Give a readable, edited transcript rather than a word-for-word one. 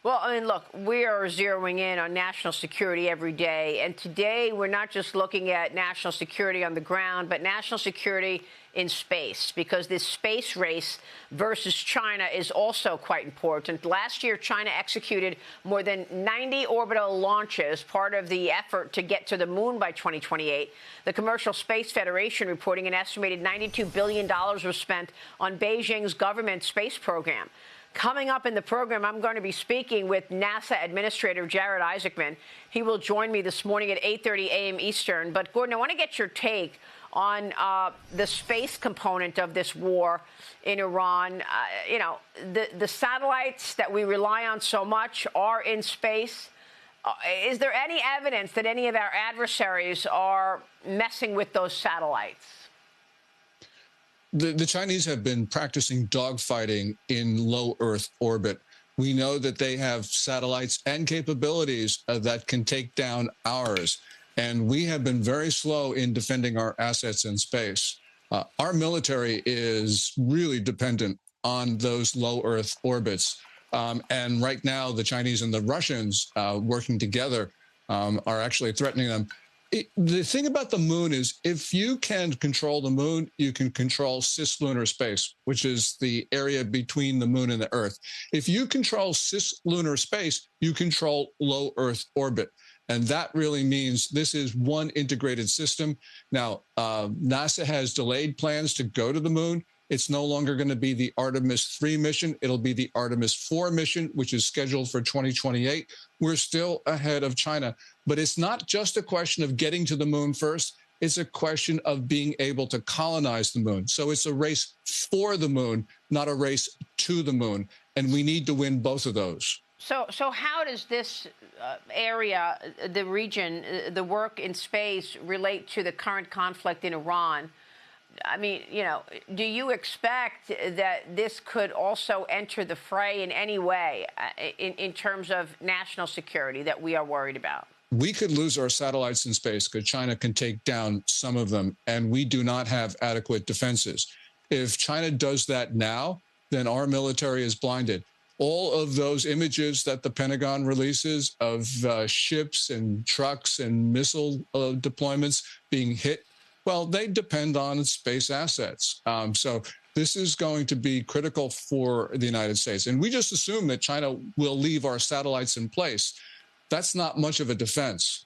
Well, I mean, look, we are zeroing in on national security every day. And today, we're not just looking at national security on the ground, but national security in space, because this space race versus China is also quite important. Last year, China executed more than 90 orbital launches, part of the effort to get to the moon by 2028. The Commercial Space Federation reporting an estimated $92 billion was spent on Beijing's government space program. Coming up in the program, I'm going to be speaking with NASA Administrator Jared Isaacman. He will join me this morning at 8:30 a.m. Eastern. But, Gordon, I want to get your take on the space component of this war in Iran. The satellites that we rely on so much are in space. Is there any evidence that any of our adversaries are messing with those satellites? The Chinese have been practicing dogfighting in low Earth orbit. We know that they have satellites and capabilities that can take down ours. And we have been very slow in defending our assets in space. Our military is really dependent on those low Earth orbits. And right now, the Chinese and the Russians working together are actually threatening them. The thing about the moon is if you can control the moon, you can control cislunar space, which is the area between the moon and the Earth. If you control cislunar space, you control low Earth orbit. And that really means this is one integrated system. Now, NASA has delayed plans to go to the moon. It's no longer going to be the Artemis 3 mission. It'll be the Artemis 4 mission, which is scheduled for 2028. We're still ahead of China. But it's not just a question of getting to the moon first. It's a question of being able to colonize the moon. So it's a race for the moon, not a race to the moon. And we need to win both of those. So how does this area, the region, the work in space relate to the current conflict in Iran? I mean, do you expect that this could also enter the fray in any way in terms of national security that we are worried about? We could lose our satellites in space because China can take down some of them, and we do not have adequate defenses. If China does that now, then our military is blinded. All of those images that the Pentagon releases of ships and trucks and missile deployments being hit, well, they depend on space assets. So this is going to be critical for the United States. And we just assume that China will leave our satellites in place. That's not much of a defense.